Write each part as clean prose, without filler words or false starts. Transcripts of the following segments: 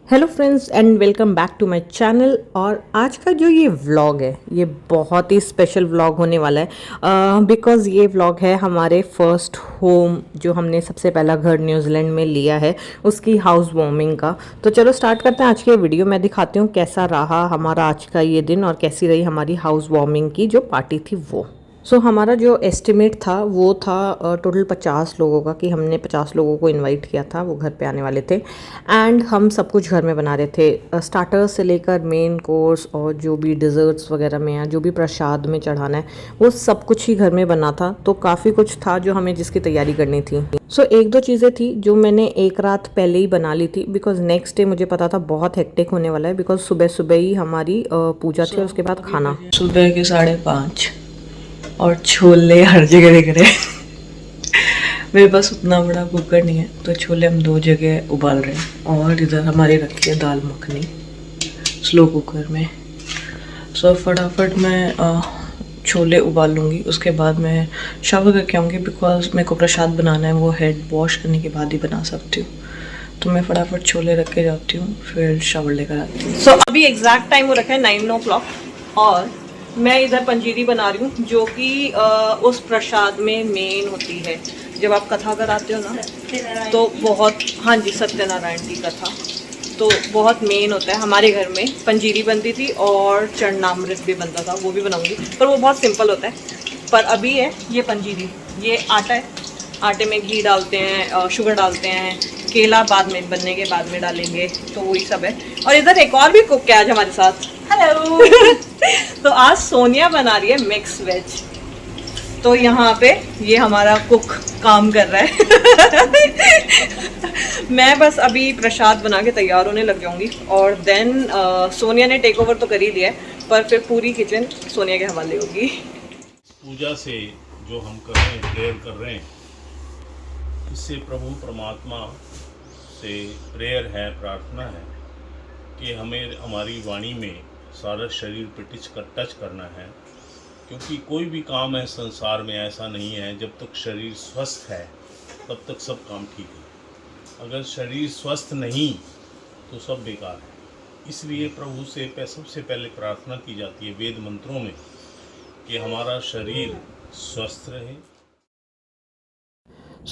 Hello friends and welcome back to my channel. और आज का जो ये व्लॉग है ये बहुत ही स्पेशल व्लॉग होने वाला है बिकॉज़ ये व्लॉग है हमारे फर्स्ट होम जो हमने सबसे पहला घर न्यूजीलैंड में लिया है उसकी हाउस वार्मिंग का। तो चलो स्टार्ट करते हैं आज की वीडियो। मैं दिखाती हूँ कैसा रहा हमारा आज का ये दिन और कैसी रही हमारी हाउस वार्मिंग की जो पार्टी थी वो। हमारा जो एस्टिमेट था वो था टोटल 50 लोगों का, कि हमने 50 लोगों को इनवाइट किया था, वो घर पे आने वाले थे। एंड हम सब कुछ घर में बना रहे थे, स्टार्टर्स से लेकर मेन कोर्स और जो भी डिज़र्ट्स वगैरह में या जो भी प्रसाद में चढ़ाना है वो सब कुछ ही घर में बना था। तो काफ़ी कुछ था जो हमें जिसकी तैयारी करनी थी। एक दो चीज़ें थी जो मैंने एक रात पहले ही बना ली थी बिकॉज नेक्स्ट डे मुझे पता था बहुत हेक्टिक होने वाला है, बिकॉज सुबह सुबह ही हमारी पूजा थी और उसके बाद खाना। सुबह के 5:30 और छोले हर जगह दिख रहे हैं। मेरे पास उतना बड़ा कुकर नहीं है तो छोले हम 2 जगह उबाल रहे हैं। और इधर हमारी रखी है दाल मखनी स्लो कुकर में। फटाफट मैं छोले उबाल लूँगी, उसके बाद मैं शावर करके आऊँगी बिकॉज मेरे को प्रसाद बनाना है, वो हेड वॉश करने के बाद ही बना सकती हूँ। तो मैं फटाफट छोले रख के जाती हूँ फिर शावर लेकर आती हूँ। अभी एग्जैक्ट टाइम हो रखा है 9 o'clock और मैं इधर पंजीरी बना रही हूँ जो कि उस प्रसाद में मेन होती है। जब आप कथा कराते हो ना तो बहुत, हाँ जी, सत्यनारायण की कथा तो बहुत मेन होता है। हमारे घर में पंजीरी बनती थी और चरणामृत भी बनता था, वो भी बनाऊंगी, पर वो बहुत सिंपल होता है। पर अभी है ये पंजीरी, ये आटा है, आटे में घी डालते हैं, शुगर डालते हैं, केला बाद में बनने के बाद में डालेंगे, तो वही सब है। और इधर एक और भी कुक है आज हमारे साथ। हेलो। तो आज सोनिया बना रही है मिक्स वेज। तो यहाँ पे ये हमारा कुक काम कर रहा है। मैं बस अभी प्रसाद बना के तैयार होने लग जाऊंगी और देन सोनिया ने टेक ओवर तो कर ही लिया है, पर फिर पूरी किचन सोनिया के हवाले होगी। पूजा से जो हम कर रहे हैं, प्रेयर कर रहे हैं, इससे प्रभु परमात्मा से प्रेयर है, प्रार्थना है कि हमें हमारी वाणी में सारा शरीर पे टच करना है। क्योंकि कोई भी काम है संसार में ऐसा नहीं है, जब तक शरीर स्वस्थ है तब तक सब काम ठीक है। अगर शरीर स्वस्थ नहीं तो सब बेकार है। इसलिए प्रभु से सबसे पहले प्रार्थना की जाती है वेद मंत्रों में कि हमारा शरीर स्वस्थ रहे।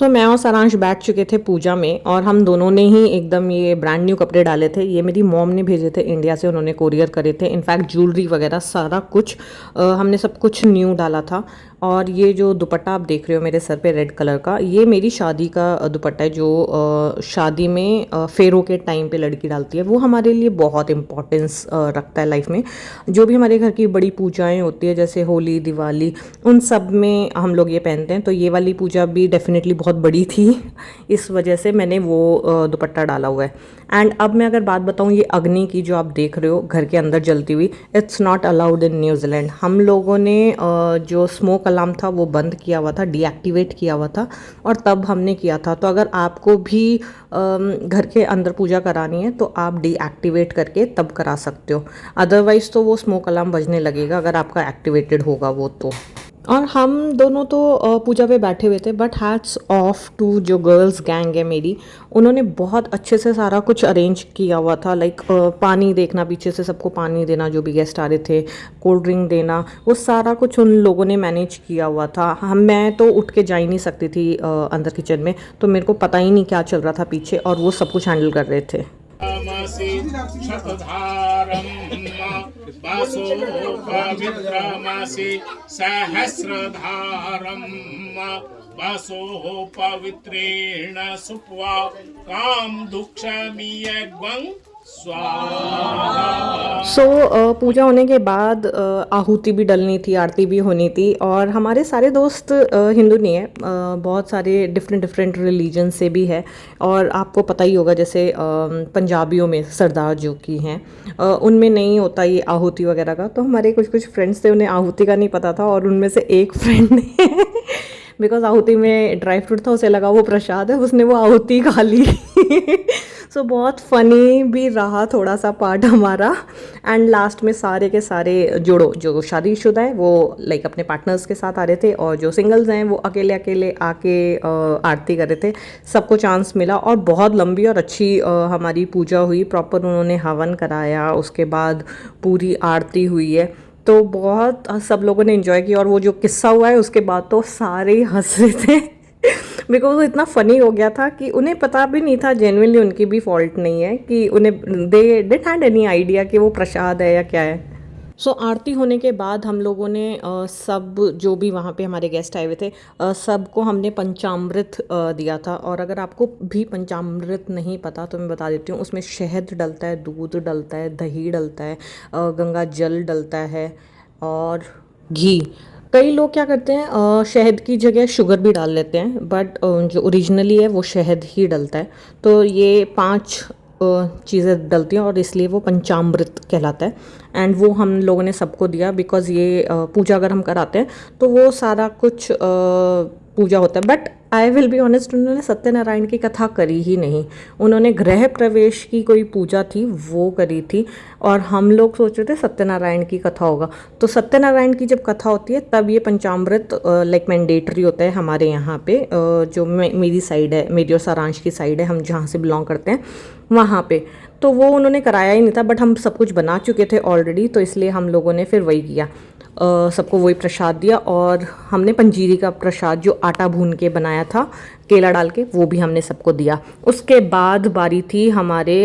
मैं और सारांश बैठ चुके थे पूजा में और हम दोनों ने ही एकदम ये ब्रांड न्यू कपड़े डाले थे। ये मेरी मॉम ने भेजे थे इंडिया से, उन्होंने कोरियर करे थे। इनफैक्ट ज्वेलरी वगैरह सारा कुछ हमने सब कुछ न्यू डाला था। और ये जो दुपट्टा आप देख रहे हो मेरे सर पे रेड कलर का, ये मेरी शादी का दुपट्टा है जो शादी में फेरों के टाइम पे लड़की डालती है। वो हमारे लिए बहुत इम्पोर्टेंस रखता है लाइफ में। जो भी हमारे घर की बड़ी पूजाएं होती है जैसे होली, दिवाली, उन सब में हम लोग ये पहनते हैं। तो ये वाली पूजा भी डेफिनेटली बहुत बड़ी थी, इस वजह से मैंने वो दुपट्टा डाला हुआ है। एंड अब मैं अगर बात बताऊँ ये अग्नि की जो आप देख रहे हो घर के अंदर जलती हुई, it's not allowed in New Zealand. हम लोगों ने जो स्मोक अलार्म था वो बंद किया हुआ था, डीएक्टिवेट किया हुआ था, और तब हमने किया था। तो अगर आपको भी घर के अंदर पूजा करानी है तो आप डीएक्टिवेट करके तब करा सकते हो, अदरवाइज़ तो वो स्मोक अलार्म बजने लगेगा अगर आपका एक्टिवेटेड होगा वो तो। और हम दोनों तो पूजा पे बैठे हुए थे, बट हैट्स ऑफ टू जो गर्ल्स गैंग है मेरी, उन्होंने बहुत अच्छे से सारा कुछ अरेंज किया हुआ था। लाइक पानी देखना, पीछे से सबको पानी देना, जो भी गेस्ट आ रहे थे, कोल्ड ड्रिंक देना, वो सारा कुछ उन लोगों ने मैनेज किया हुआ था। मैं तो उठ के जा ही नहीं सकती थी अंदर किचन में, तो मेरे को पता ही नहीं क्या चल रहा था पीछे, और वो सब कुछ हैंडल कर रहे थे। वासो पवित्रेण सुप्वा काम दुक्षमीयग्वं पूजा होने के बाद आहुति भी डलनी थी, आरती भी होनी थी। और हमारे सारे दोस्त हिंदू नहीं है, बहुत सारे डिफरेंट रिलीजन से भी है। और आपको पता ही होगा जैसे पंजाबियों में सरदार जो की हैं, उनमें नहीं होता ये आहुति वगैरह का। तो हमारे कुछ फ्रेंड्स थे, उन्हें आहुति का नहीं पता था, और उनमें से एक फ्रेंड ने बिकॉज आहुति में ड्राई फ्रूट था, उसे लगा वो प्रसाद है, उसने वो आहुति खा ली। सो बहुत फनी भी रहा थोड़ा सा पार्ट हमारा। एंड लास्ट में सारे के सारे जो शादीशुदा है वो लाइक अपने पार्टनर्स के साथ आ रहे थे, और जो सिंगल्स हैं वो अकेले अकेले आके आरती कर रहे थे। सबको चांस मिला और बहुत लंबी और अच्छी हमारी पूजा हुई। प्रॉपर उन्होंने हवन कराया, उसके बाद पूरी आरती हुई है, तो बहुत सब लोगों ने एंजॉय किया। और वो जो किस्सा हुआ है उसके बाद तो सारे ही हंस रहे थे बिकॉज वो इतना फनी हो गया था कि उन्हें पता भी नहीं था, जेन्युइनली उनकी भी फॉल्ट नहीं है कि उन्हें they didn't had any idea कि वो प्रसाद है या क्या है। सो आरती होने के बाद हम लोगों ने सब जो भी वहाँ पे हमारे गेस्ट आए हुए थे सबको हमने पंचामृत दिया था। और अगर आपको भी पंचामृत नहीं पता तो मैं बता देती हूँ, उसमें शहद डलता है, दूध डलता है, दही डलता है, गंगा जल डलता है और घी। कई लोग क्या करते हैं शहद की जगह शुगर भी डाल लेते हैं, बट जो ओरिजिनली है वो शहद ही डलता है। तो ये 5 चीज़ें डलती हैं और इसलिए वो पंचामृत कहलाता है। एंड वो हम लोगों ने सबको दिया, बिकॉज़ ये पूजा अगर हम कराते हैं तो वो सारा कुछ पूजा होता है। But I will be honest, उन्होंने सत्यनारायण की कथा करी ही नहीं। उन्होंने गृह प्रवेश की कोई पूजा थी वो करी थी, और हम लोग सोच रहे थे सत्यनारायण की कथा होगा। तो सत्यनारायण की जब कथा होती है तब ये पंचामृत लाइक मैंडेटरी होता है हमारे यहाँ पे, जो मेरी साइड है, मेरी और सारांश की साइड है, हम जहाँ से बिलोंग करते हैं वहाँ पे। तो वो उन्होंने कराया ही नहीं था, बट हम सब कुछ बना चुके थे ऑलरेडी, तो इसलिए हम लोगों ने फिर वही किया, सबको वही प्रसाद दिया। और हमने पंजीरी का प्रसाद जो आटा भून के बनाया था केला डाल के, वो भी हमने सबको दिया। उसके बाद बारी थी हमारे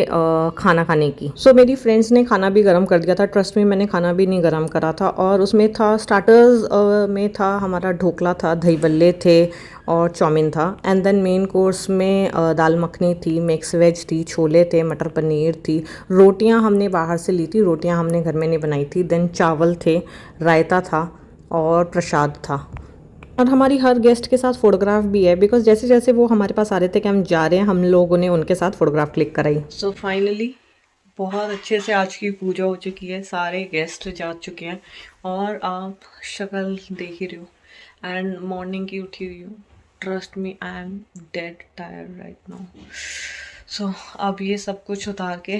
खाना खाने की। सो मेरी फ्रेंड्स ने खाना भी गर्म कर दिया था, ट्रस्ट में मैंने खाना भी नहीं गर्म करा था। और उसमें था स्टार्टर्स में था हमारा ढोकला था, दही बल्ले थे और चाउमीन था। एंड देन मेन कोर्स में दाल मखनी थी, मिक्स वेज थी, छोले थे, मटर पनीर थी, रोटियां हमने बाहर से ली थी, रोटियां हमने घर में नहीं बनाई थी। देन चावल थे, रायता था और प्रसाद था। और हमारी हर गेस्ट के साथ फ़ोटोग्राफ भी है, बिकॉज जैसे जैसे वो हमारे पास आ रहे थे कि हम जा रहे हैं, हम लोगों ने उनके साथ फ़ोटोग्राफ क्लिक कराई। सो फाइनली बहुत अच्छे से आज की पूजा हो चुकी है, सारे गेस्ट जा चुके हैं और आप शक्ल देख ही रहे हो। एंड मॉर्निंग की उठी हुई हूँ, trust me I am dead tired right now. So अब ये सब कुछ उतार के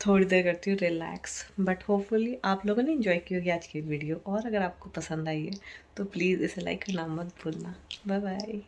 थोड़ी देर करती हूँ रिलैक्स। बट होपफुली आप लोगों ने एंजॉय की होगी आज की वीडियो, और अगर आपको पसंद आई है तो प्लीज़ इसे लाइक करना मत भूलना। Bye bye.